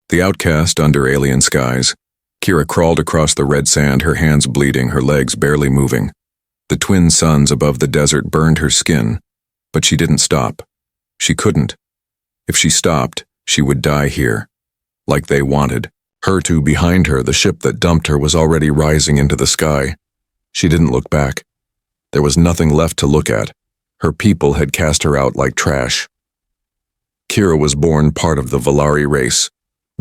The outcast under alien skies. Kira crawled across the red sand, her hands bleeding, her legs barely moving. The twin suns above the desert burned her skin, but she didn't stop. She couldn't. If she stopped, she would die here, like they wanted. Her two behind her, the ship that dumped her, was already rising into the sky. She didn't look back. There was nothing left to look at. Her people had cast her out like trash. Kira was born part of the Valari race,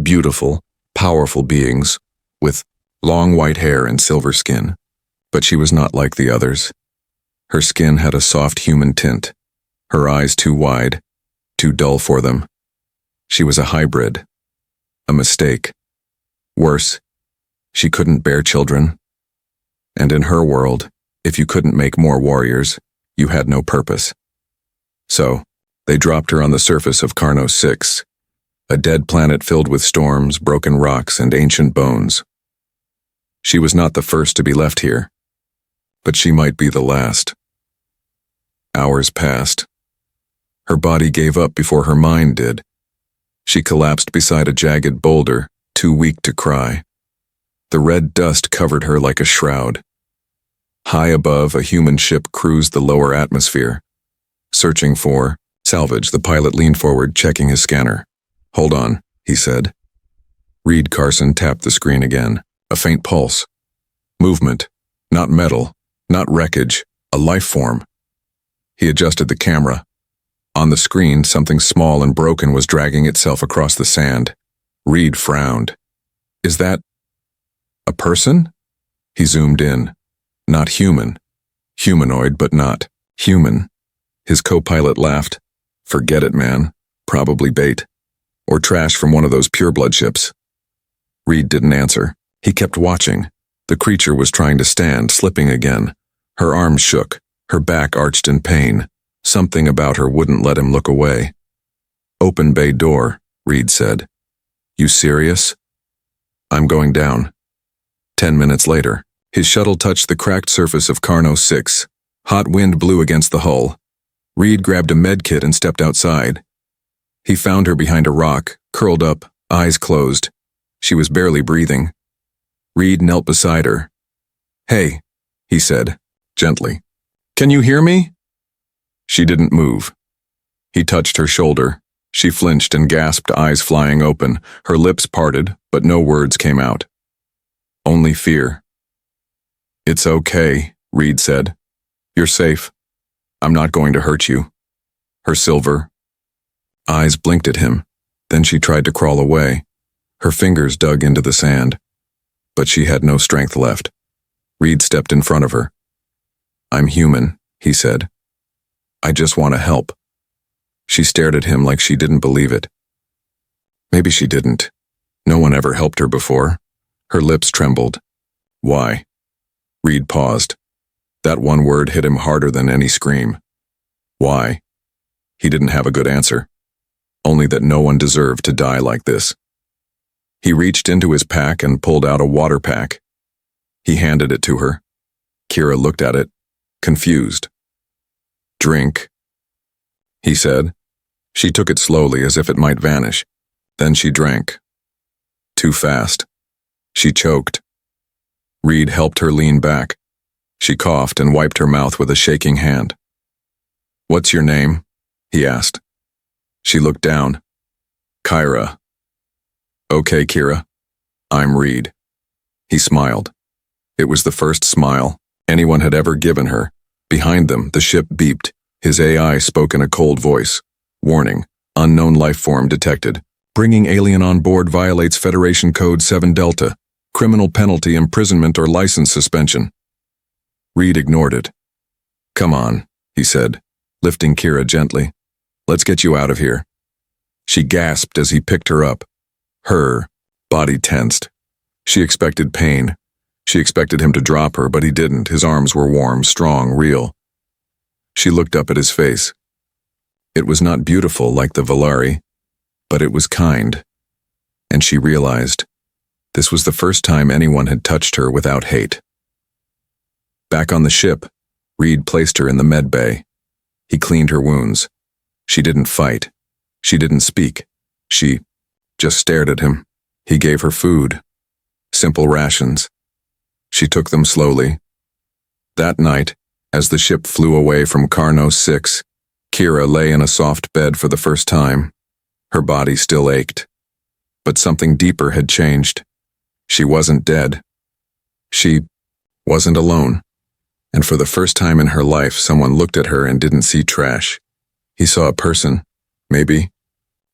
beautiful, powerful beings, with long white hair and silver skin. But she was not like the others. Her skin had a soft human tint, her eyes too wide, too dull for them. She was a hybrid, a mistake. Worse, she couldn't bear children. And in her world, if you couldn't make more warriors, you had no purpose. So, they dropped her on the surface of Carno 6, a dead planet filled with storms, broken rocks, and ancient bones. She was not the first to be left here, but she might be the last. Hours passed. Her body gave up before her mind did. She collapsed beside a jagged boulder, too weak to cry. The red dust covered her like a shroud. High above, a human ship cruised the lower atmosphere. Searching for salvage, the pilot leaned forward, checking his scanner. "Hold on," he said. Reed Carson tapped the screen again. A faint pulse. Movement. Not metal. Not wreckage. A life form. He adjusted the camera. On the screen, something small and broken was dragging itself across the sand. Reed frowned. "Is that a person?" He zoomed in. Not human. Humanoid, but not human. His co-pilot laughed. "Forget it, man. Probably bait. Or trash from one of those pureblood ships." Reed didn't answer. He kept watching. The creature was trying to stand, slipping again. Her arms shook, her back arched in pain. Something about her wouldn't let him look away. "Open bay door," Reed said. "You serious?" "I'm going down." 10 minutes later, his shuttle touched the cracked surface of Carno 6. Hot wind blew against the hull. Reed grabbed a med kit and stepped outside. He found her behind a rock, curled up, eyes closed. She was barely breathing. Reed knelt beside her. "Hey," he said, gently. "Can you hear me?" She didn't move. He touched her shoulder. She flinched and gasped, eyes flying open. Her lips parted, but no words came out. Only fear. "It's okay," Reed said. "You're safe. I'm not going to hurt you." Her silver eyes blinked at him. Then she tried to crawl away. Her fingers dug into the sand. But she had no strength left. Reed stepped in front of her. "I'm human," he said. "I just want to help." She stared at him like she didn't believe it. Maybe she didn't. No one ever helped her before. Her lips trembled. "Why?" Reed paused. That one word hit him harder than any scream. Why? He didn't have a good answer. Only that no one deserved to die like this. He reached into his pack and pulled out a water pack. He handed it to her. Kira looked at it, confused. "Drink," he said. She took it slowly as if it might vanish. Then she drank. Too fast. She choked. Reed helped her lean back. She coughed and wiped her mouth with a shaking hand. "What's your name?" he asked. She looked down. "Kyra." "Okay, Kira. I'm Reed." He smiled. It was the first smile anyone had ever given her. Behind them, the ship beeped. His AI spoke in a cold voice. "Warning, unknown life form detected. Bringing alien on board violates Federation Code 7 Delta. Criminal penalty, imprisonment, or license suspension." Reed ignored it. "Come on," he said, lifting Kira gently. "Let's get you out of here." She gasped as he picked her up. Her body tensed. She expected pain. She expected him to drop her, but he didn't. His arms were warm, strong, real. She looked up at his face. It was not beautiful like the Valari, but it was kind. And she realized this was the first time anyone had touched her without hate. Back on the ship, Reed placed her in the med bay. He cleaned her wounds. She didn't fight. She didn't speak. She just stared at him. He gave her food. Simple rations. She took them slowly. That night, as the ship flew away from Carno 6, Kira lay in a soft bed for the first time. Her body still ached. But something deeper had changed. She wasn't dead. She wasn't alone. And for the first time in her life, someone looked at her and didn't see trash. He saw a person, maybe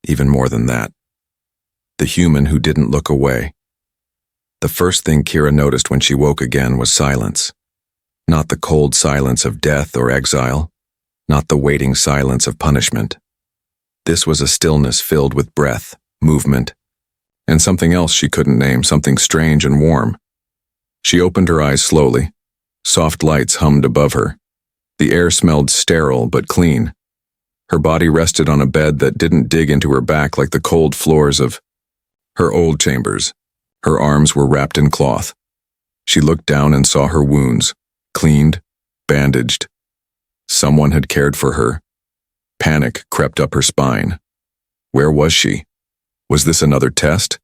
even more than that. The human who didn't look away. The first thing Kira noticed when she woke again was silence. Not the cold silence of death or exile, not the waiting silence of punishment. This was a stillness filled with breath, movement, and something else she couldn't name, something strange and warm. She opened her eyes slowly. Soft lights hummed above her. The air smelled sterile but clean. Her body rested on a bed that didn't dig into her back like the cold floors of her old chambers. Her arms were wrapped in cloth. She looked down and saw her wounds, cleaned, bandaged. Someone had cared for her. Panic crept up her spine. Where was she? Was this another test?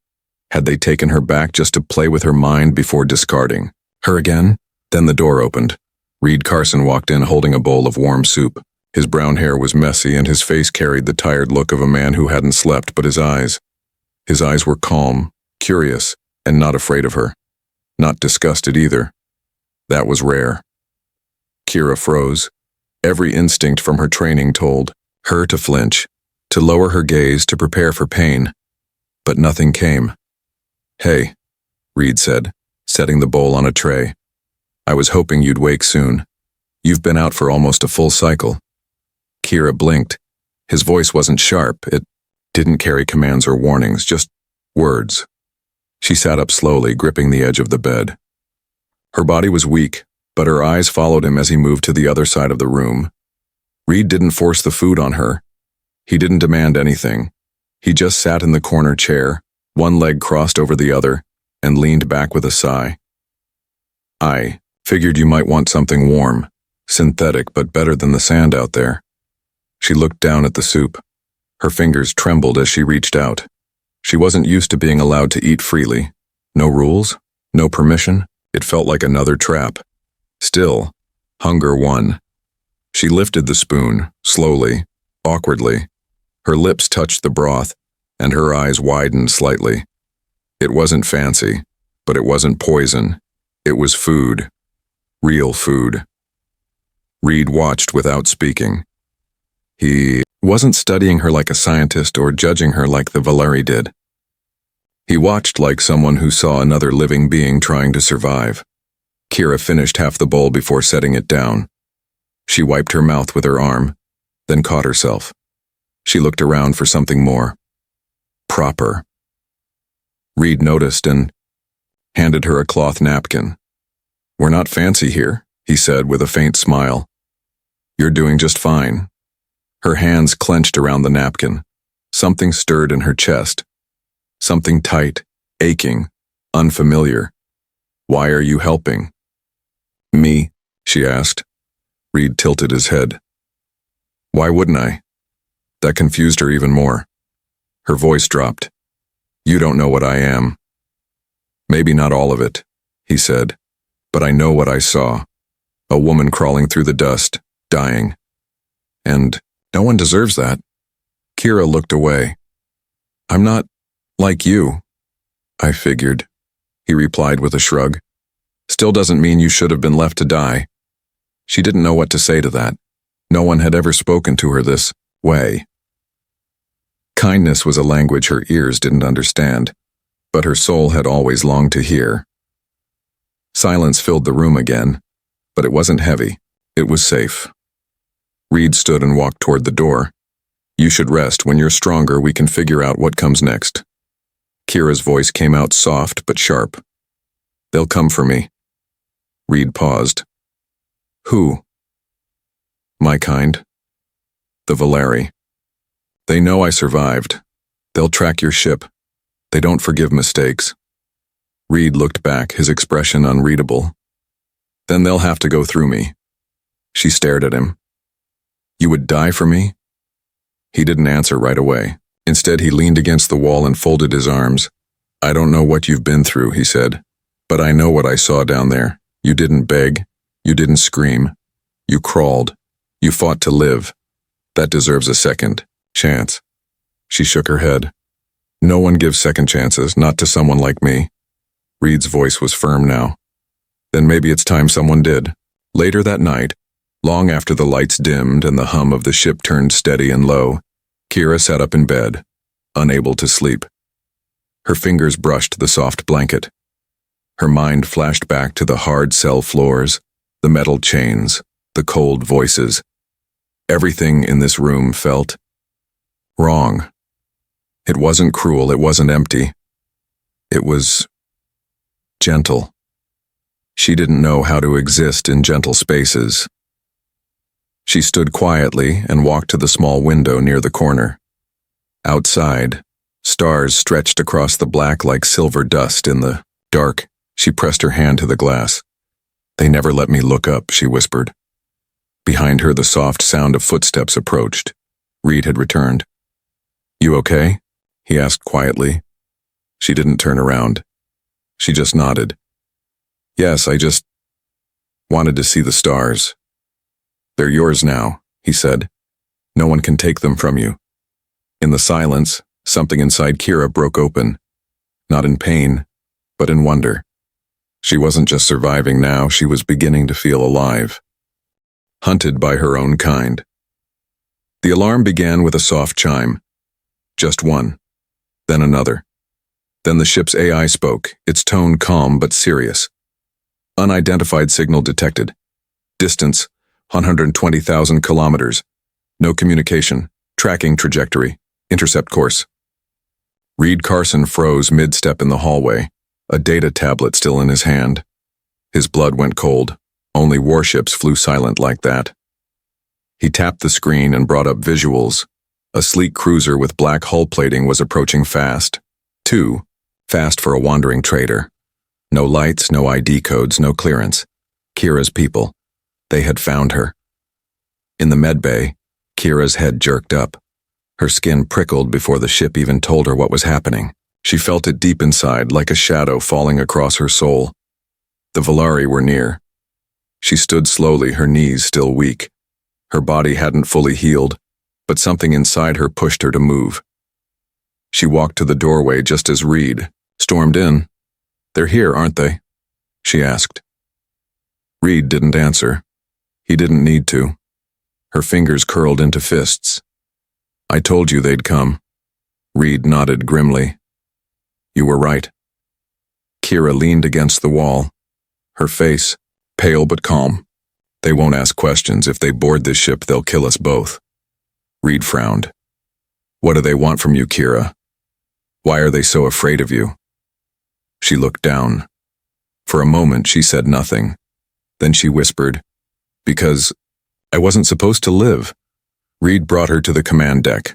Had they taken her back just to play with her mind before discarding her again? Then the door opened. Reed Carson walked in holding a bowl of warm soup. His brown hair was messy and his face carried the tired look of a man who hadn't slept, but his eyes were calm, curious, and not afraid of her. Not disgusted either. That was rare. Kira froze. Every instinct from her training told her to flinch, to lower her gaze, to prepare for pain. But nothing came. "Hey," Reed said, setting the bowl on a tray. "I was hoping you'd wake soon. You've been out for almost a full cycle." Kira blinked. His voice wasn't sharp. It didn't carry commands or warnings, just words. She sat up slowly, gripping the edge of the bed. Her body was weak, but her eyes followed him as he moved to the other side of the room. Reed didn't force the food on her. He didn't demand anything. He just sat in the corner chair, one leg crossed over the other, and leaned back with a sigh. "I figured you might want something warm, synthetic but better than the sand out there." She looked down at the soup. Her fingers trembled as she reached out. She wasn't used to being allowed to eat freely. No rules, no permission. It felt like another trap. Still, hunger won. She lifted the spoon, slowly, awkwardly. Her lips touched the broth, and her eyes widened slightly. It wasn't fancy, but it wasn't poison. It was food. Real food. Reed watched without speaking. He wasn't studying her like a scientist or judging her like the Valeri did. He watched like someone who saw another living being trying to survive. Kira finished half the bowl before setting it down. She wiped her mouth with her arm, then caught herself. She looked around for something more. Proper. Reed noticed and handed her a cloth napkin. "We're not fancy here," he said with a faint smile. "You're doing just fine." Her hands clenched around the napkin. Something stirred in her chest. Something tight, aching, unfamiliar. "Why are you helping?" "Me?" she asked. Reed tilted his head. "Why wouldn't I?" That confused her even more. Her voice dropped. "You don't know what I am." "Maybe not all of it," he said, "but I know what I saw. A woman crawling through the dust, dying. And no one deserves that." Kira looked away. "I'm not like you." "I figured," he replied with a shrug. "Still doesn't mean you should have been left to die." She didn't know what to say to that. No one had ever spoken to her this way. Kindness was a language her ears didn't understand, but her soul had always longed to hear. Silence filled the room again, but it wasn't heavy. It was safe. Reed stood and walked toward the door. "You should rest. When you're stronger, we can figure out what comes next." Kira's voice came out soft but sharp. "They'll come for me." Reed paused. "Who?" "My kind. The Valeri. They know I survived. They'll track your ship. They don't forgive mistakes." Reed looked back, his expression unreadable. "Then they'll have to go through me." She stared at him. "You would die for me?" He didn't answer right away. Instead, he leaned against the wall and folded his arms. I don't know what you've been through, he said, but I know what I saw down there. You didn't beg. You didn't scream. You crawled. You fought to live. That deserves a second chance. She shook her head. No one gives second chances, not to someone like me. Reed's voice was firm now. Then maybe it's time someone did. Later that night, long after the lights dimmed and the hum of the ship turned steady and low, Kira sat up in bed, unable to sleep. Her fingers brushed the soft blanket. Her mind flashed back to the hard cell floors, the metal chains, the cold voices. Everything in this room felt wrong. It wasn't cruel, it wasn't empty. It was gentle. She didn't know how to exist in gentle spaces. She stood quietly and walked to the small window near the corner. Outside, stars stretched across the black like silver dust in the dark. She pressed her hand to the glass. They never let me look up, she whispered. Behind her, the soft sound of footsteps approached. Reed had returned. You okay? He asked quietly. She didn't turn around. She just nodded. Yes, I just wanted to see the stars. They're yours now, he said. No one can take them from you. In the silence, something inside Kira broke open. Not in pain, but in wonder. She wasn't just surviving now, she was beginning to feel alive. Hunted by her own kind. The alarm began with a soft chime. Just one. Then another. Then the ship's AI spoke, its tone calm but serious. Unidentified signal detected. Distance, 120,000 kilometers. No communication. Tracking trajectory. Intercept course. Reed Carson froze mid-step in the hallway, a data tablet still in his hand. His blood went cold. Only warships flew silent like that. He tapped the screen and brought up visuals. A sleek cruiser with black hull plating was approaching fast. Too fast for a wandering trader. No lights, no ID codes, no clearance. Kira's people. They had found her. In the medbay, Kira's head jerked up. Her skin prickled before the ship even told her what was happening. She felt it deep inside, like a shadow falling across her soul. The Volari were near. She stood slowly, her knees still weak. Her body hadn't fully healed, but something inside her pushed her to move. She walked to the doorway just as Reed stormed in. They're here, aren't they? She asked. Reed didn't answer. He didn't need to. Her fingers curled into fists. I told you they'd come. Reed nodded grimly. You were right. Kira leaned against the wall. Her face, pale but calm. They won't ask questions. If they board this ship, they'll kill us both. Reed frowned. What do they want from you, Kira? Why are they so afraid of you? She looked down. For a moment, she said nothing. Then she whispered, because I wasn't supposed to live. Reed brought her to the command deck.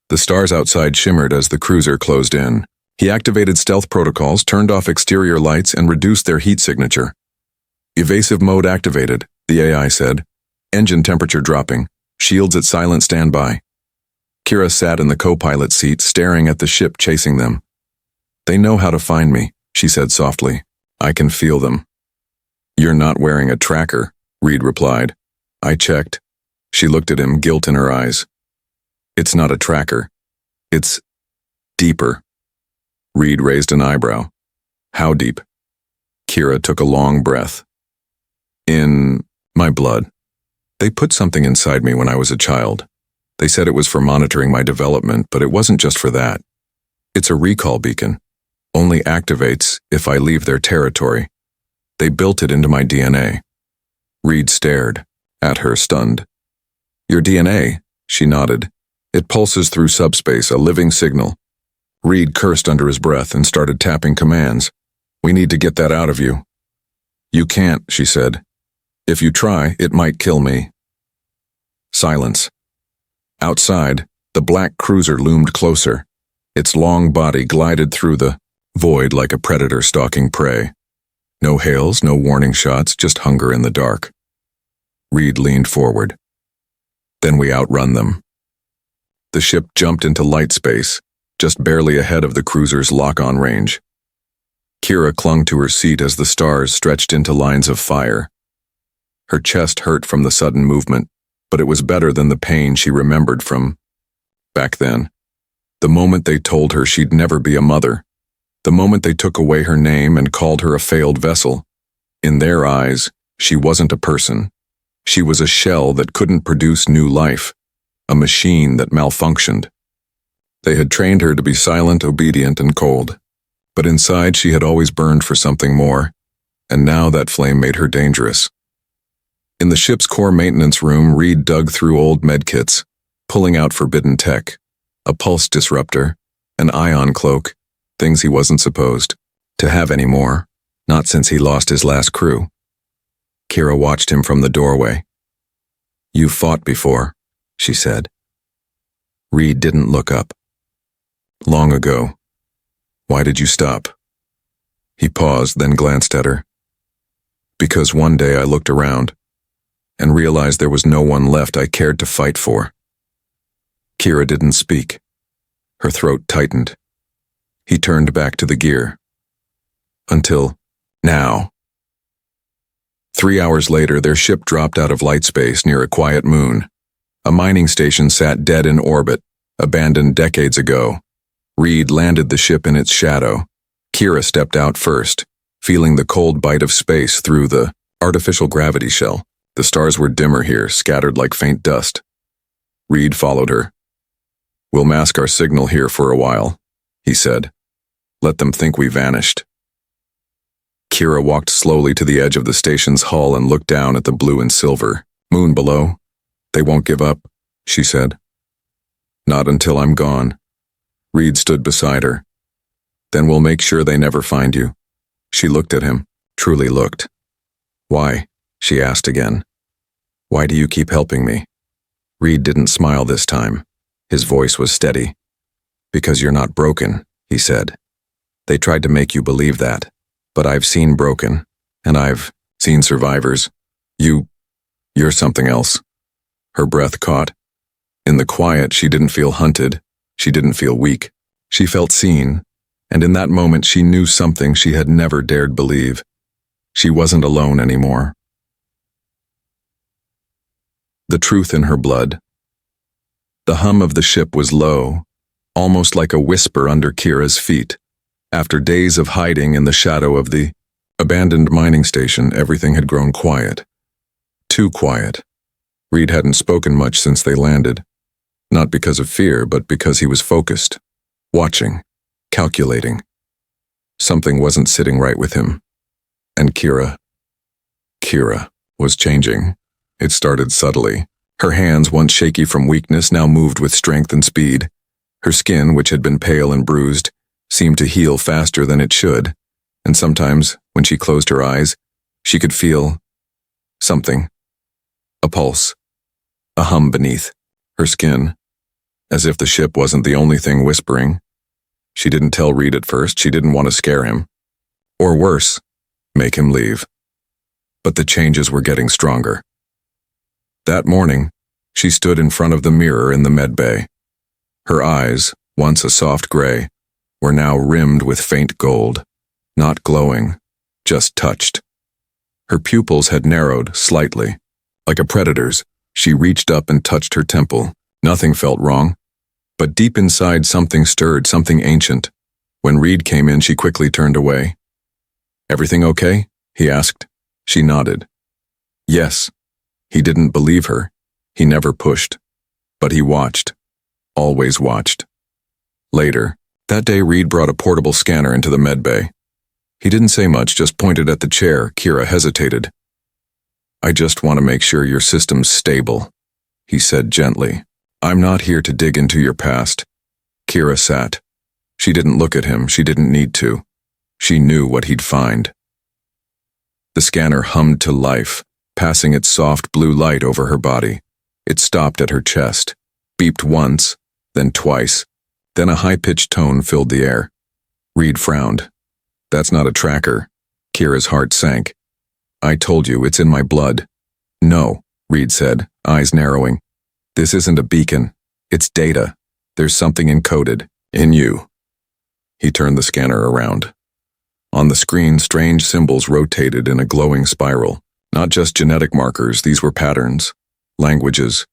The stars outside shimmered as the cruiser closed in. He activated stealth protocols, turned off exterior lights, and reduced their heat signature. Evasive mode activated, the AI said. Engine temperature dropping. Shields at silent standby. Kira sat in the co-pilot seat, staring at the ship chasing them. They know how to find me, she said softly. I can feel them. You're not wearing a tracker, Reed replied. I checked. She looked at him, guilt in her eyes. It's not a tracker. It's deeper. Reed raised an eyebrow. How deep? Kira took a long breath. In my blood. They put something inside me when I was a child. They said it was for monitoring my development, but it wasn't just for that. It's a recall beacon. Only activates if I leave their territory. They built it into my DNA. Reed stared at her, stunned. Your DNA? She nodded. It pulses through subspace, a living signal. Reed cursed under his breath and started tapping commands. We need to get that out of you. You can't, she said. If you try, it might kill me. Silence. Outside, the black cruiser loomed closer. Its long body glided through the void like a predator stalking prey. No hails, no warning shots, just hunger in the dark. Reed leaned forward. Then we outrun them. The ship jumped into light space, just barely ahead of the cruiser's lock-on range. Kira clung to her seat as the stars stretched into lines of fire. Her chest hurt from the sudden movement, but it was better than the pain she remembered from back then. The moment they told her she'd never be a mother. The moment they took away her name and called her a failed vessel. In their eyes, she wasn't a person. She was a shell that couldn't produce new life, a machine that malfunctioned. They had trained her to be silent, obedient, and cold. But inside she had always burned for something more, and now that flame made her dangerous. In the ship's core maintenance room, Reed dug through old medkits, pulling out forbidden tech, a pulse disruptor, an ion cloak, things he wasn't supposed to have anymore, not since he lost his last crew. Kira watched him from the doorway. "You've fought before," she said. Reed didn't look up. "Long ago. Why did you stop?" He paused, then glanced at her. "Because one day I looked around and realized there was no one left I cared to fight for." Kira didn't speak. Her throat tightened. He turned back to the gear. "Until now." 3 hours later, their ship dropped out of light space near a quiet moon. A mining station sat dead in orbit, abandoned decades ago. Reed landed the ship in its shadow. Kira stepped out first, feeling the cold bite of space through the artificial gravity shell. The stars were dimmer here, scattered like faint dust. Reed followed her. "We'll mask our signal here for a while," he said. "Let them think we vanished." Kira walked slowly to the edge of the station's hull and looked down at the blue and silver moon below. "They won't give up," she said. "Not until I'm gone." Reed stood beside her. "Then we'll make sure they never find you." She looked at him, truly looked. "Why?" she asked again. "Why do you keep helping me?" Reed didn't smile this time. His voice was steady. "Because you're not broken," he said. "They tried to make you believe that. But I've seen broken, and I've seen survivors. You're something else." Her breath caught. In the quiet, she didn't feel hunted. She didn't feel weak. She felt seen, and in that moment she knew something she had never dared believe. She wasn't alone anymore. The truth in her blood. The hum of the ship was low, almost like a whisper under Kira's feet. After days of hiding in the shadow of the abandoned mining station, everything had grown quiet. Too quiet. Reed hadn't spoken much since they landed. Not because of fear, but because he was focused. Watching. Calculating. Something wasn't sitting right with him. And Kira was changing. It started subtly. Her hands, once shaky from weakness, now moved with strength and speed. Her skin, which had been pale and bruised, seemed to heal faster than it should, and sometimes, when she closed her eyes, she could feel something. A pulse. A hum beneath her skin, as if the ship wasn't the only thing whispering. She didn't tell Reed at first. She didn't want to scare him. Or worse, make him leave. But the changes were getting stronger. That morning, she stood in front of the mirror in the med bay. Her eyes, once a soft gray, were now rimmed with faint gold, not glowing, just touched. Her pupils had narrowed slightly. Like a predator's, she reached up and touched her temple. Nothing felt wrong. But deep inside something stirred, something ancient. When Reed came in, she quickly turned away. "Everything okay?" he asked. She nodded. Yes. He didn't believe her. He never pushed. But he watched. Always watched. Later, that day Reed brought a portable scanner into the med bay. He didn't say much, just pointed at the chair. Kira hesitated. "I just want to make sure your system's stable," he said gently. "I'm not here to dig into your past." Kira sat. She didn't look at him. She didn't need to. She knew what he'd find. The scanner hummed to life, passing its soft blue light over her body. It stopped at her chest, beeped once, then twice. Then a high-pitched tone filled the air. Reed frowned. "That's not a tracker." Kira's heart sank. "I told you, it's in my blood." "No," Reed said, eyes narrowing. "This isn't a beacon. It's data. There's something encoded. In you. He turned the scanner around. On the screen, strange symbols rotated in a glowing spiral. Not just genetic markers, these were patterns, languages,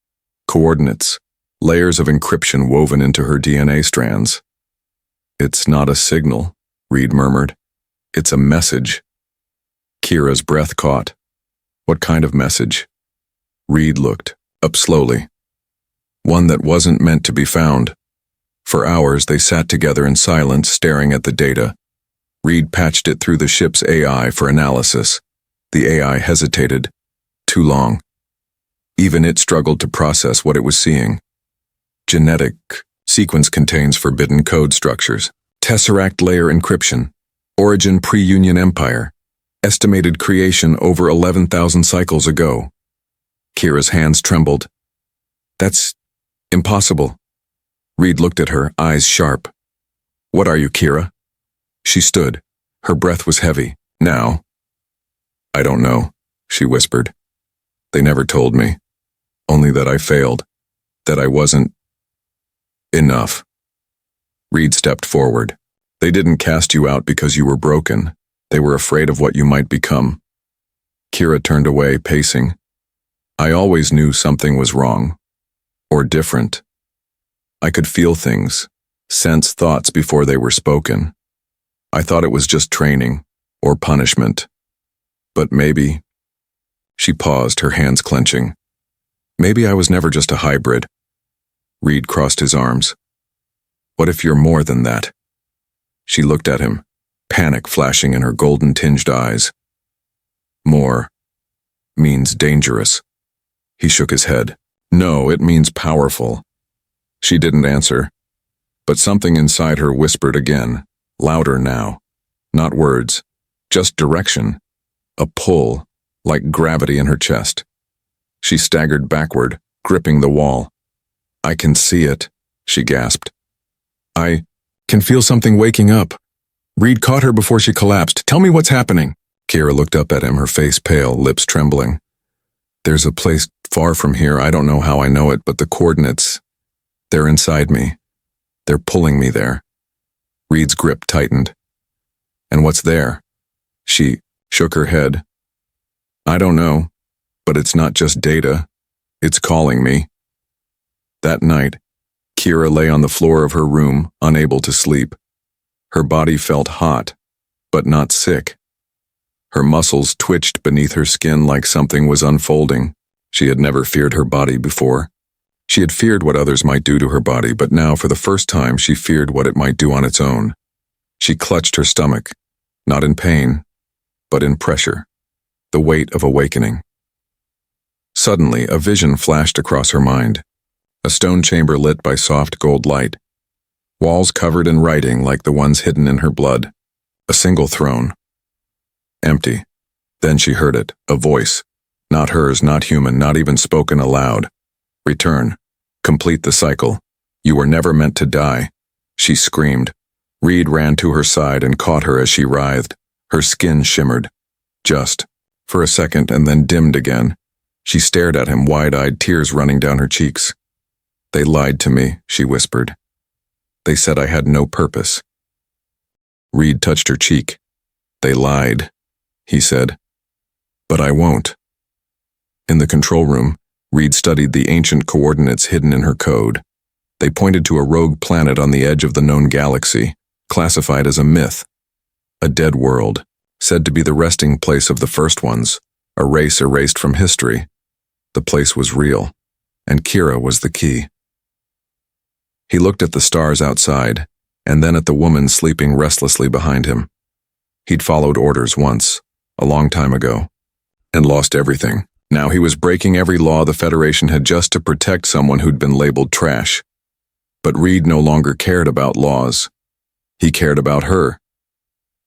coordinates, layers of encryption woven into her DNA strands. It's not a signal, Reed murmured. It's a message. Kira's breath caught. What kind of message? Reed looked up slowly. One that wasn't meant to be found. For hours they sat together in silence, staring at the data. Reed patched it through the ship's AI for analysis. The AI hesitated. Too long. Even it struggled to process what it was seeing. Genetic sequence contains forbidden code structures. Tesseract layer encryption. Origin pre-Union Empire. Estimated creation over 11,000 cycles ago. Kira's hands trembled. That's impossible. Reed looked at her, eyes sharp. What are you, Kira? She stood. Her breath was heavy. Now? I don't know, she whispered. They never told me. Only that I failed. That I wasn't enough. Reed stepped forward. They didn't cast you out because you were broken. They were afraid of what you might become. Kira turned away, pacing. I always knew something was wrong. Or different. I could feel things, sense thoughts before they were spoken. I thought it was just training, or punishment. But maybe... She paused, her hands clenching. Maybe I was never just a hybrid. Reed crossed his arms. What if you're more than that? She looked at him, panic flashing in her golden-tinged eyes. More means dangerous. He shook his head. No, it means powerful. She didn't answer, but something inside her whispered again, louder now. Not words, just direction. A pull, like gravity in her chest. She staggered backward, gripping the wall. I can see it, she gasped. I can feel something waking up. Reed caught her before she collapsed. Tell me what's happening. Kira looked up at him, her face pale, lips trembling. There's a place far from here. I don't know how I know it, but the coordinates, they're inside me. They're pulling me there. Reed's grip tightened. And what's there? She shook her head. I don't know, but it's not just data. It's calling me. That night, Kira lay on the floor of her room, unable to sleep. Her body felt hot, but not sick. Her muscles twitched beneath her skin like something was unfolding. She had never feared her body before. She had feared what others might do to her body, but now for the first time she feared what it might do on its own. She clutched her stomach, not in pain, but in pressure, the weight of awakening. Suddenly, a vision flashed across her mind. A stone chamber lit by soft gold light. Walls covered in writing like the ones hidden in her blood. A single throne. Empty. Then she heard it, a voice. Not hers, not human, not even spoken aloud. Return. Complete the cycle. You were never meant to die. She screamed. Reed ran to her side and caught her as she writhed. Her skin shimmered. Just. For a second and then dimmed again. She stared at him, wide-eyed, tears running down her cheeks. They lied to me, she whispered. They said I had no purpose. Reed touched her cheek. They lied, he said. But I won't. In the control room, Reed studied the ancient coordinates hidden in her code. They pointed to a rogue planet on the edge of the known galaxy, classified as a myth. A dead world, said to be the resting place of the first ones, a race erased from history. The place was real, and Kira was the key. He looked at the stars outside, and then at the woman sleeping restlessly behind him. He'd followed orders once, a long time ago, and lost everything. Now he was breaking every law the Federation had just to protect someone who'd been labeled trash. But Reed no longer cared about laws. He cared about her.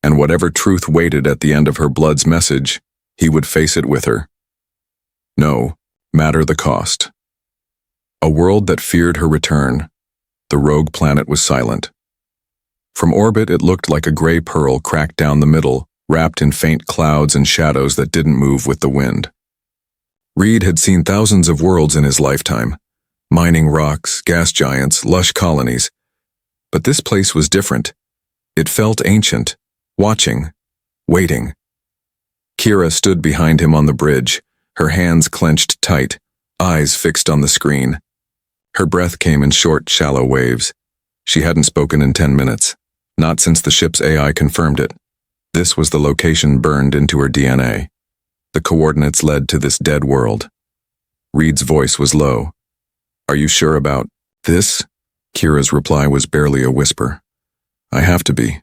And whatever truth waited at the end of her blood's message, he would face it with her. No matter the cost. A world that feared her return. The rogue planet was silent. From orbit it looked like a gray pearl cracked down the middle, wrapped in faint clouds and shadows that didn't move with the wind. Reed had seen thousands of worlds in his lifetime. Mining rocks, gas giants, lush colonies. But this place was different. It felt ancient, watching, waiting. Kira stood behind him on the bridge, her hands clenched tight, eyes fixed on the screen. Her breath came in short, shallow waves. She hadn't spoken in 10 minutes, not since the ship's AI confirmed it. This was the location burned into her DNA. The coordinates led to this dead world. Reed's voice was low. "Are you sure about this?" Kira's reply was barely a whisper. "I have to be."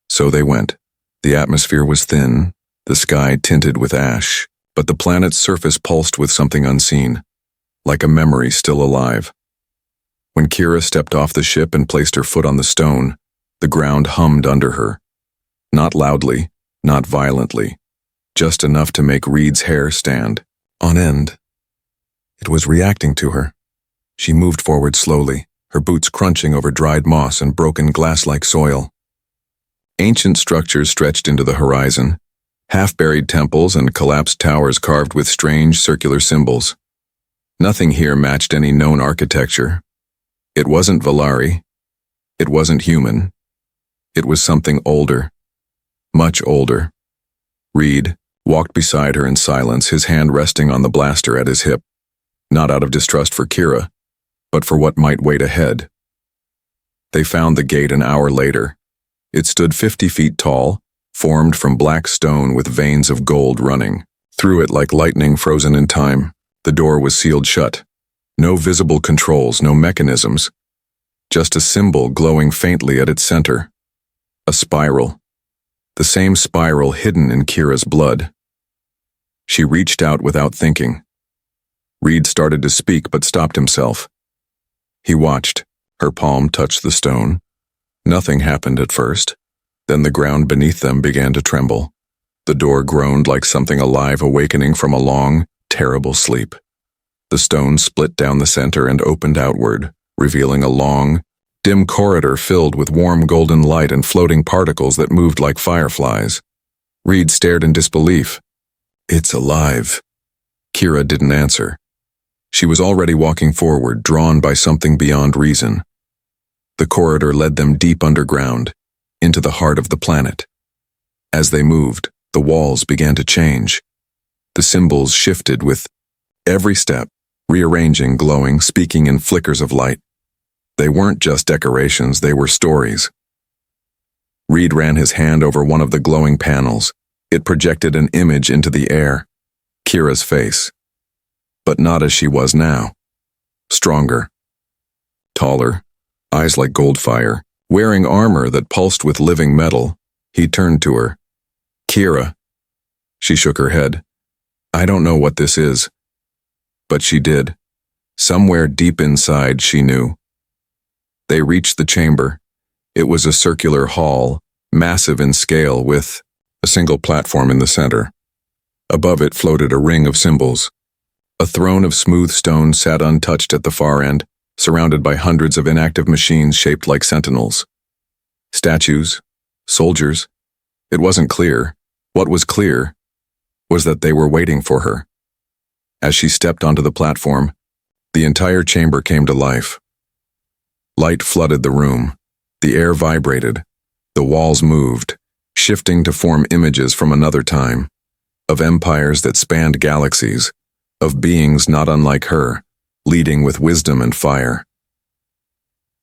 So they went. The atmosphere was thin, the sky tinted with ash, but the planet's surface pulsed with something unseen, like a memory still alive. When Kira stepped off the ship and placed her foot on the stone, the ground hummed under her. Not loudly, not violently, just enough to make Reed's hair stand on end. It was reacting to her. She moved forward slowly, her boots crunching over dried moss and broken glass-like soil. Ancient structures stretched into the horizon, half-buried temples and collapsed towers carved with strange circular symbols. Nothing here matched any known architecture. It wasn't Valari. It wasn't human. It was something older. Much older. Reed walked beside her in silence, his hand resting on the blaster at his hip, not out of distrust for Kira, but for what might wait ahead. They found the gate an hour later. It stood 50 feet tall, formed from black stone with veins of gold running through it like lightning frozen in time. The door was sealed shut. No visible controls, no mechanisms. Just a symbol glowing faintly at its center. A spiral. The same spiral hidden in Kira's blood. She reached out without thinking. Reed started to speak but stopped himself. He watched. Her palm touched the stone. Nothing happened at first. Then the ground beneath them began to tremble. The door groaned like something alive awakening from a long, terrible sleep. The stone split down the center and opened outward, revealing a long, dim corridor filled with warm golden light and floating particles that moved like fireflies. Reed stared in disbelief. "It's alive." Kira didn't answer. She was already walking forward, drawn by something beyond reason. The corridor led them deep underground, into the heart of the planet. As they moved, the walls began to change. The symbols shifted with every step, rearranging, glowing, speaking in flickers of light. They weren't just decorations, they were stories. Reed ran his hand over one of the glowing panels. It projected an image into the air. Kira's face. But not as she was now. Stronger. Taller. Eyes like gold fire. Wearing armor that pulsed with living metal. He turned to her. "Kira." She shook her head. "I don't know what this is." But she did. Somewhere deep inside, she knew. They reached the chamber. It was a circular hall, massive in scale, with a single platform in the center. Above it floated a ring of symbols. A throne of smooth stone sat untouched at the far end, surrounded by hundreds of inactive machines shaped like sentinels. Statues, soldiers. It wasn't clear. What was clear was that they were waiting for her. As she stepped onto the platform, the entire chamber came to life. Light flooded the room. The air vibrated. The walls moved, shifting to form images from another time, of empires that spanned galaxies, of beings not unlike her, leading with wisdom and fire.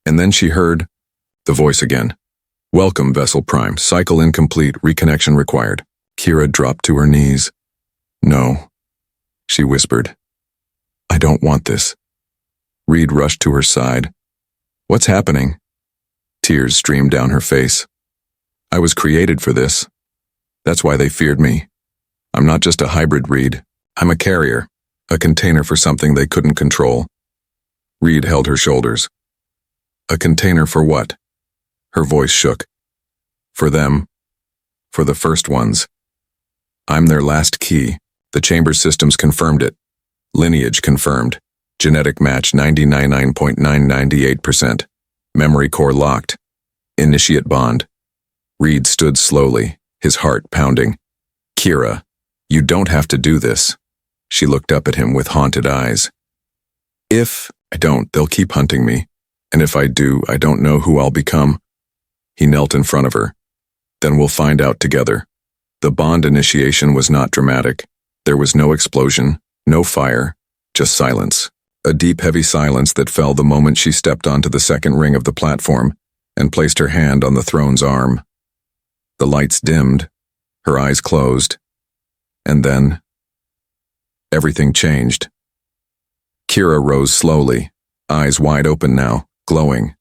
And then she heard the voice again. "Welcome, Vessel Prime. Cycle incomplete. Reconnection required." Kira dropped to her knees. "No," she whispered. "I don't want this." Reed rushed to her side. "What's happening?" Tears streamed down her face. "I was created for this. That's why they feared me. I'm not just a hybrid, Reed. I'm a carrier, a container for something they couldn't control." Reed held her shoulders. "A container for what?" Her voice shook. "For them. For the first ones. I'm their last key. The chamber systems confirmed it. Lineage confirmed. Genetic match 99.998%. Memory core locked. Initiate bond." Reed stood slowly, his heart pounding. "Kira, you don't have to do this." She looked up at him with haunted eyes. "If I don't, they'll keep hunting me. And if I do, I don't know who I'll become. He knelt in front of her. Then we'll find out together. The bond initiation was not dramatic. There was no explosion, no fire, just silence. A deep, heavy silence that fell the moment she stepped onto the second ring of the platform and placed her hand on the throne's arm. The lights dimmed, her eyes closed, and then everything changed. Kira rose slowly, eyes wide open now, glowing,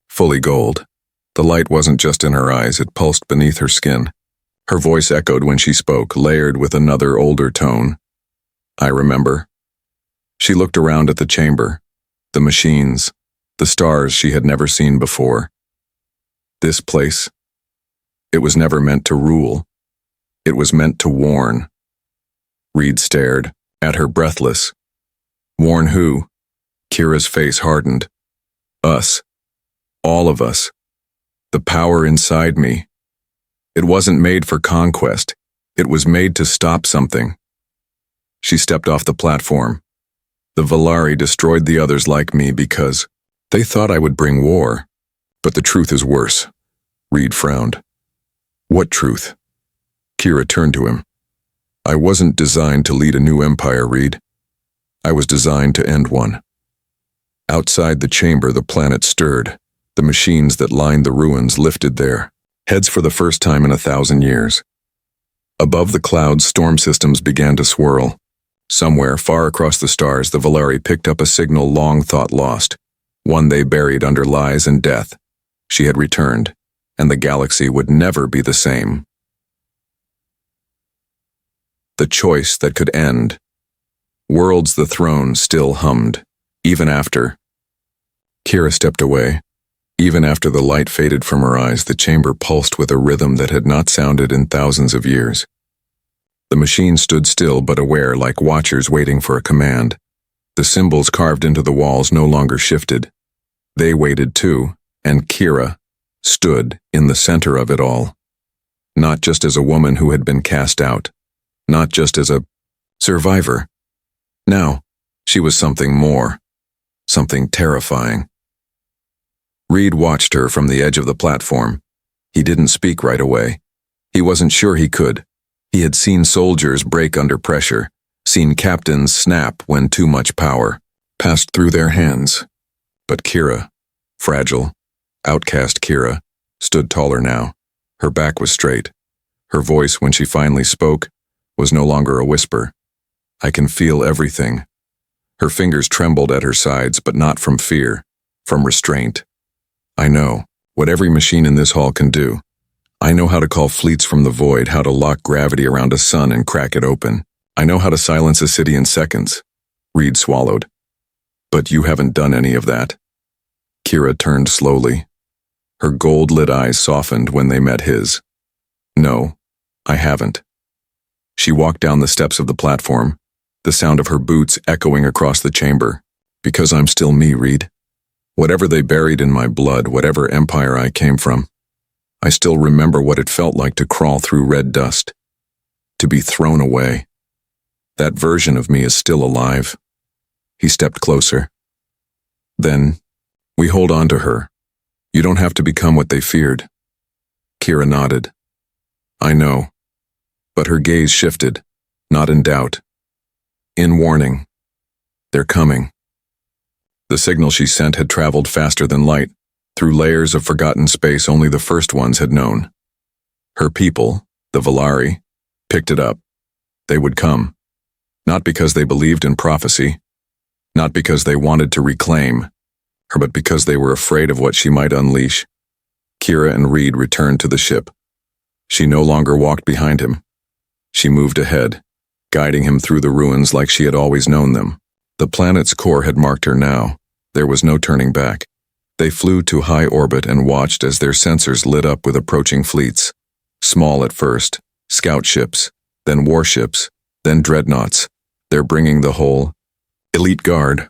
fully gold. The light wasn't just in her eyes, it pulsed beneath her skin. Her voice echoed when she spoke, layered with another older tone. I remember. She looked around at the chamber, the machines, the stars she had never seen before. This place, it was never meant to rule. It was meant to warn. Reed stared, at her breathless. Warn who? Kira's face hardened. Us. All of us. The power inside me. It wasn't made for conquest. It was made to stop something. She stepped off the platform. The Valari destroyed the others like me because they thought I would bring war. But the truth is worse. Reed frowned. What truth? Kira turned to him. I wasn't designed to lead a new empire, Reed. I was designed to end one. Outside the chamber, the planet stirred. The machines that lined the ruins lifted their heads for the first time in 1,000 years. Above the clouds, storm systems began to swirl. Somewhere, far across the stars, the Valari picked up a signal long thought lost, one they buried under lies and death. She had returned, and the galaxy would never be the same. The choice that could end. Worlds the throne still hummed, even after. Kira stepped away. Even after the light faded from her eyes, the chamber pulsed with a rhythm that had not sounded in thousands of years. The machine stood still but aware, like watchers waiting for a command. The symbols carved into the walls no longer shifted. They waited too, and Kira stood in the center of it all. Not just as a woman who had been cast out. Not just as a survivor. Now, she was something more. Something terrifying. Reed watched her from the edge of the platform. He didn't speak right away. He wasn't sure he could. He had seen soldiers break under pressure, seen captains snap when too much power passed through their hands. But Kira, fragile, outcast Kira, stood taller now. Her back was straight. Her voice, when she finally spoke, was no longer a whisper. I can feel everything. Her fingers trembled at her sides, but not from fear, from restraint. I know what every machine in this hall can do. I know how to call fleets from the void, how to lock gravity around a sun and crack it open. I know how to silence a city in seconds. Reed swallowed. But you haven't done any of that. Kira turned slowly. Her gold-lit eyes softened when they met his. No, I haven't. She walked down the steps of the platform, the sound of her boots echoing across the chamber. Because I'm still me, Reed. Whatever they buried in my blood, whatever empire I came from, I still remember what it felt like to crawl through red dust, to be thrown away. That version of me is still alive. He stepped closer. Then, we hold on to her. You don't have to become what they feared. Kira nodded. I know. But her gaze shifted, not in doubt. In warning. They're coming. The signal she sent had traveled faster than light, through layers of forgotten space only the first ones had known. Her people, the Valari, picked it up. They would come. Not because they believed in prophecy, not because they wanted to reclaim her, but because they were afraid of what she might unleash. Kira and Reed returned to the ship. She no longer walked behind him. She moved ahead, guiding him through the ruins like she had always known them. The planet's core had marked her now. There was no turning back. They flew to high orbit and watched as their sensors lit up with approaching fleets. Small at first, scout ships, then warships, then dreadnoughts. They're bringing the whole elite guard,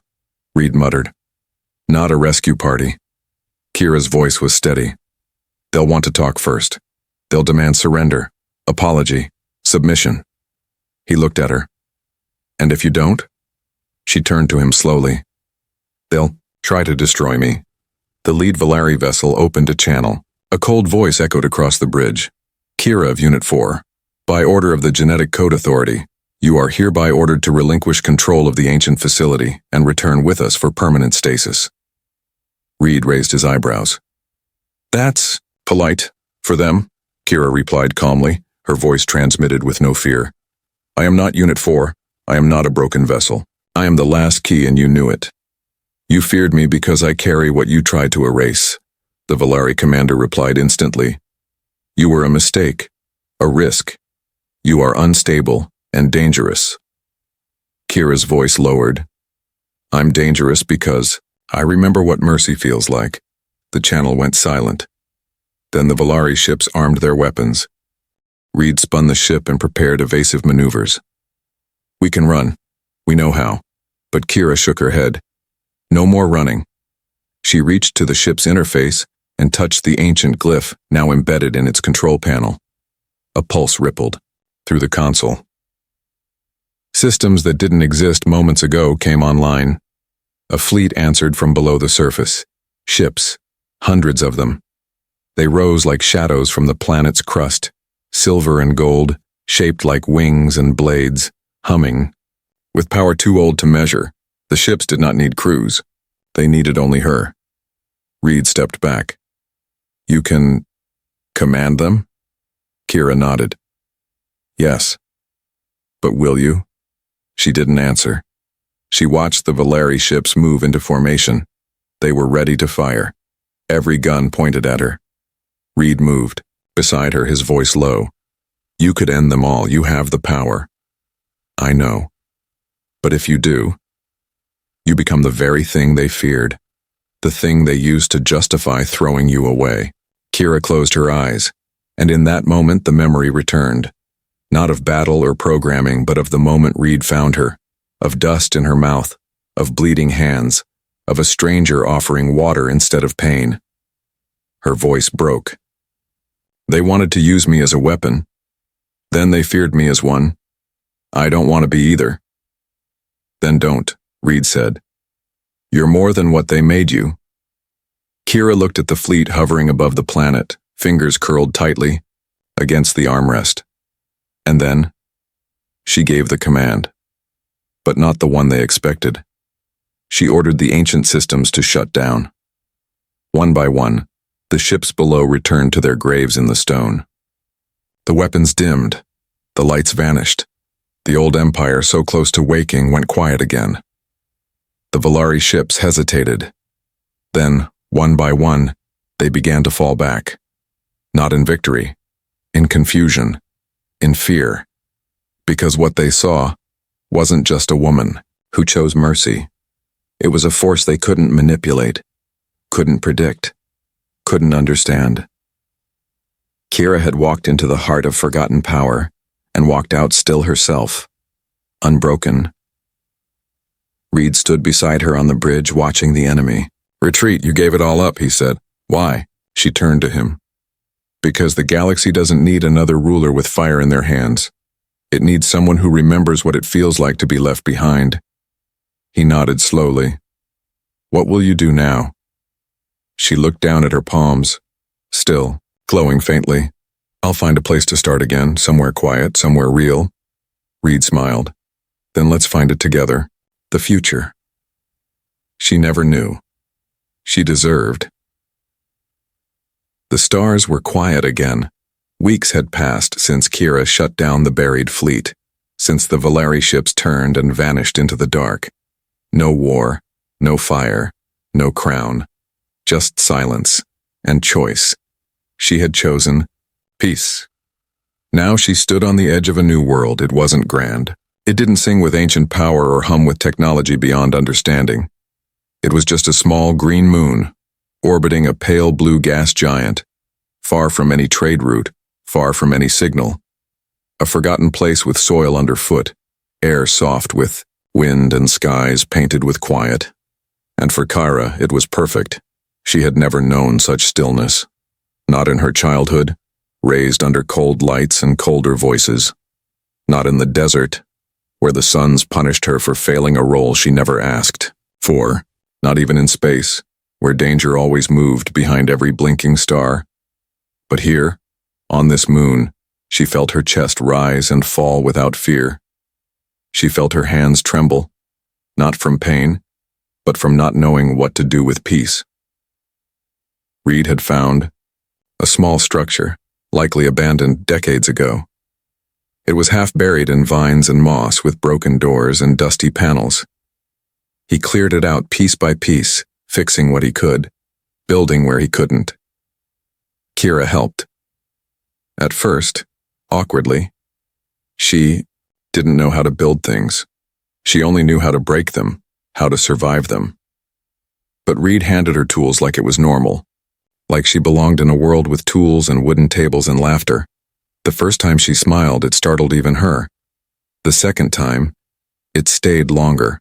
Reed muttered. Not a rescue party. Kira's voice was steady. They'll want to talk first. They'll demand surrender, apology, submission. He looked at her. And if you don't? She turned to him slowly. They'll try to destroy me, The lead Valari vessel opened a channel. A cold voice echoed across the bridge. Kira of Unit 4. By order of the Genetic Code Authority, you are hereby ordered to relinquish control of the ancient facility and return with us for permanent stasis. Reed raised his eyebrows. That's polite for them, Kira replied calmly, her voice transmitted with no fear. I am not Unit 4. I am not a broken vessel. I am the last key and you knew it. You feared me because I carry what you tried to erase, the Valari commander replied instantly. You were a mistake, a risk. You are unstable and dangerous. Kira's voice lowered. I'm dangerous because I remember what mercy feels like. The channel went silent. Then the Valari ships armed their weapons. Reed spun the ship and prepared evasive maneuvers. We can run. We know how. But Kira shook her head. No more running. She reached to the ship's interface and touched the ancient glyph now embedded in its control panel. A pulse rippled through the console. Systems that didn't exist moments ago came online. A fleet answered from below the surface. Ships, hundreds of them. They rose like shadows from the planet's crust, silver and gold, shaped like wings and blades, humming. With power too old to measure, the ships did not need crews. They needed only her. Reed stepped back. You can command them? Kira nodded. Yes. But will you? She didn't answer. She watched the Valari ships move into formation. They were ready to fire. Every gun pointed at her. Reed moved. Beside her, his voice low. You could end them all. You have the power. I know. But if you do, you become the very thing they feared, the thing they used to justify throwing you away. Kira closed her eyes, and in that moment the memory returned. Not of battle or programming, but of the moment Reed found her, of dust in her mouth, of bleeding hands, of a stranger offering water instead of pain. Her voice broke. They wanted to use me as a weapon. Then they feared me as one. I don't want to be either. Then don't, Reed said. You're more than what they made you. Kira looked at the fleet hovering above the planet, fingers curled tightly against the armrest. And then, she gave the command. But not the one they expected. She ordered the ancient systems to shut down. One by one, the ships below returned to their graves in the stone. The weapons dimmed. The lights vanished. The old empire, so close to waking, went quiet again. The Valari ships hesitated. Then, one by one, they began to fall back. Not in victory, in confusion, in fear. Because what they saw wasn't just a woman who chose mercy. It was a force they couldn't manipulate, couldn't predict, couldn't understand. Kira had walked into the heart of forgotten power and walked out still herself, unbroken. Reed stood beside her on the bridge watching the enemy. Retreat, you gave it all up, he said. Why? She turned to him. Because the galaxy doesn't need another ruler with fire in their hands. It needs someone who remembers what it feels like to be left behind. He nodded slowly. What will you do now? She looked down at her palms, still, glowing faintly. I'll find a place to start again, somewhere quiet, somewhere real. Reed smiled. Then let's find it together. The future. She never knew. She deserved. The stars were quiet again. Weeks had passed since Kira shut down the buried fleet, since the Valari ships turned and vanished into the dark. No war, no fire, no crown, just silence and choice. She had chosen peace. Now she stood on the edge of a new world. It wasn't grand. It didn't sing with ancient power or hum with technology beyond understanding. It was just a small green moon, orbiting a pale blue gas giant, far from any trade route, far from any signal. A forgotten place with soil underfoot, air soft with wind and skies painted with quiet. And for Kira, it was perfect. She had never known such stillness. Not in her childhood, raised under cold lights and colder voices. Not in the desert, where the suns punished her for failing a role she never asked for. Not even in space, where danger always moved behind every blinking star. But here, on this moon, she felt her chest rise and fall without fear. She felt her hands tremble, not from pain, but from not knowing what to do with peace. Reed had found a small structure, likely abandoned decades ago. It was half buried in vines and moss with broken doors and dusty panels. He cleared it out piece by piece, fixing what he could, building where he couldn't. Kira helped. At first, awkwardly. She didn't know how to build things. She only knew how to break them, how to survive them. But Reed handed her tools like it was normal, like she belonged in a world with tools and wooden tables and laughter. The first time she smiled, it startled even her. The second time, it stayed longer.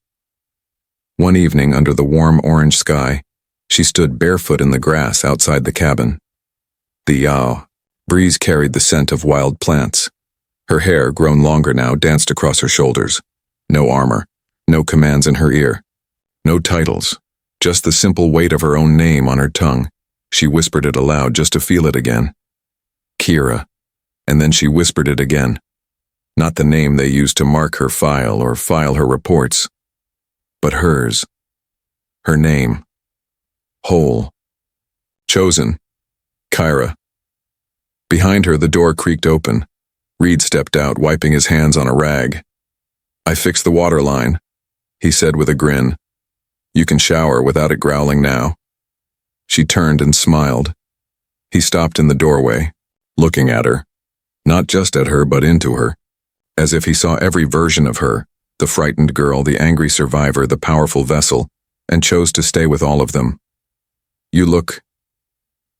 One evening under the warm orange sky, she stood barefoot in the grass outside the cabin. The breeze carried the scent of wild plants. Her hair, grown longer now, danced across her shoulders. No armor, no commands in her ear, no titles, just the simple weight of her own name on her tongue. She whispered it aloud just to feel it again. Kira. And then she whispered it again. Not the name they used to mark her file or file her reports, but hers. Her name. Whole. Chosen. Kyra. Behind her, the door creaked open. Reed stepped out, wiping his hands on a rag. "I fixed the water line," he said with a grin. "You can shower without it growling now." She turned and smiled. He stopped in the doorway, looking at her. Not just at her, but into her, as if he saw every version of her, the frightened girl, the angry survivor, the powerful vessel, and chose to stay with all of them. "You look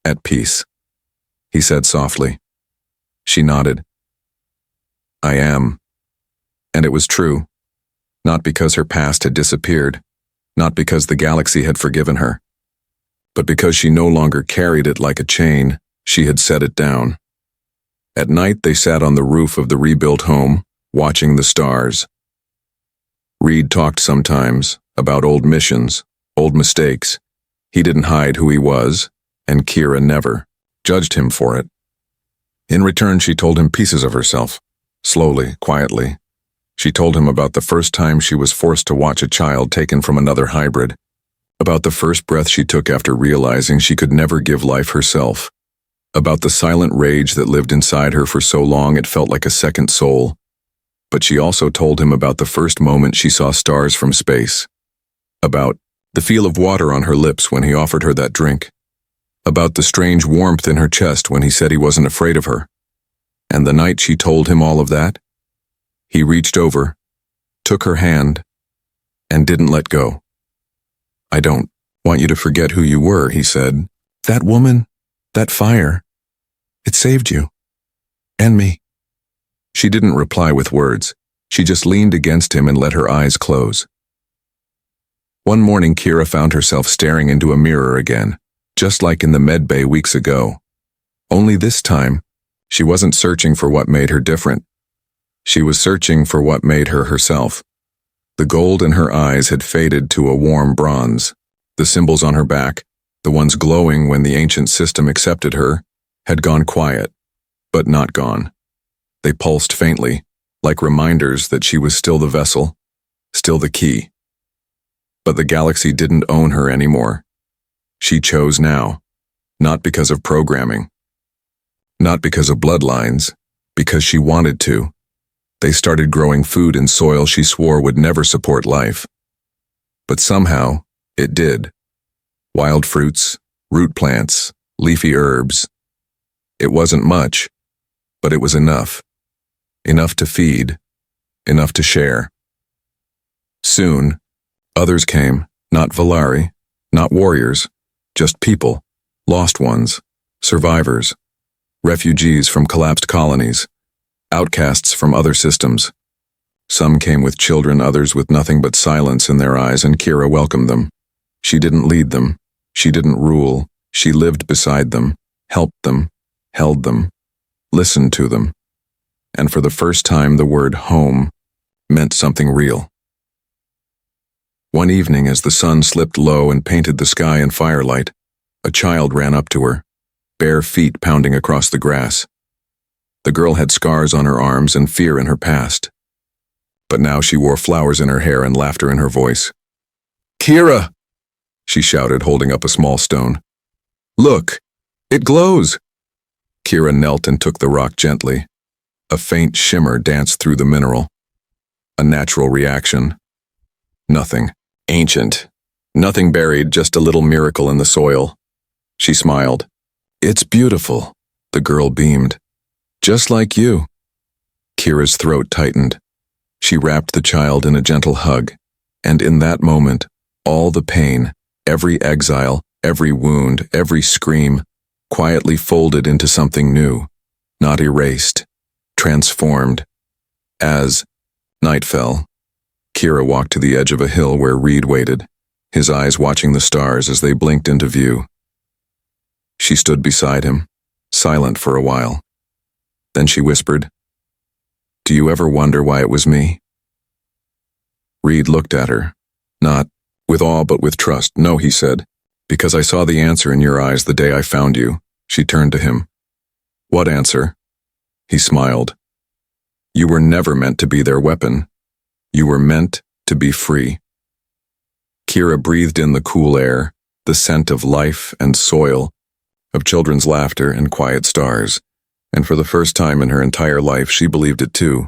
at peace," he said softly. She nodded. "I am." And it was true. Not because her past had disappeared, not because the galaxy had forgiven her, but because she no longer carried it like a chain. She had set it down. At night, they sat on the roof of the rebuilt home, watching the stars. Reed talked sometimes about old missions, old mistakes. He didn't hide who he was, and Kira never judged him for it. In return, she told him pieces of herself, slowly, quietly. She told him about the first time she was forced to watch a child taken from another hybrid, about the first breath she took after realizing she could never give life herself, about the silent rage that lived inside her for so long it felt like a second soul. But she also told him about the first moment she saw stars from space, about the feel of water on her lips when he offered her that drink, about the strange warmth in her chest when he said he wasn't afraid of her. And the night she told him all of that, he reached over, took her hand, and didn't let go. "I don't want you to forget who you were," he said. "That woman, that fire, it saved you. And me." She didn't reply with words. She just leaned against him and let her eyes close. One morning, Kira found herself staring into a mirror again, just like in the med bay weeks ago. Only this time, she wasn't searching for what made her different. She was searching for what made her herself. The gold in her eyes had faded to a warm bronze. The symbols on her back, the ones glowing when the ancient system accepted her, had gone quiet, but not gone. They pulsed faintly, like reminders that she was still the vessel, still the key. But the galaxy didn't own her anymore. She chose now, not because of programming, not because of bloodlines, because she wanted to. They started growing food in soil she swore would never support life. But somehow, it did. Wild fruits, root plants, leafy herbs. It wasn't much, but it was enough. Enough to feed, enough to share. Soon, others came, not Valari, not warriors, just people, lost ones, survivors, refugees from collapsed colonies, outcasts from other systems. Some came with children, others with nothing but silence in their eyes, and Kira welcomed them. She didn't lead them. She didn't rule. She lived beside them, helped them, held them, listened to them. And for the first time, the word home meant something real. One evening, as the sun slipped low and painted the sky in firelight, a child ran up to her, bare feet pounding across the grass. The girl had scars on her arms and fear in her past. But now she wore flowers in her hair and laughter in her voice. "Kira!" she shouted, holding up a small stone. "Look! It glows!" Kira knelt and took the rock gently. A faint shimmer danced through the mineral. A natural reaction. Nothing. Ancient. Nothing buried, just a little miracle in the soil. She smiled. "It's beautiful," the girl beamed. "Just like you." Kira's throat tightened. She wrapped the child in a gentle hug, and in that moment, all the pain, every exile, every wound, every scream, quietly folded into something new, not erased, transformed. As night fell, Kira walked to the edge of a hill where Reed waited, his eyes watching the stars as they blinked into view. She stood beside him, silent for a while. Then she whispered, "Do you ever wonder why it was me?" Reed looked at her, not with awe but with trust. "No," he said, "because I saw the answer in your eyes the day I found you." She turned to him. "What answer?" He smiled. "You were never meant to be their weapon. You were meant to be free." Kira breathed in the cool air, the scent of life and soil, of children's laughter and quiet stars, and for the first time in her entire life she believed it too.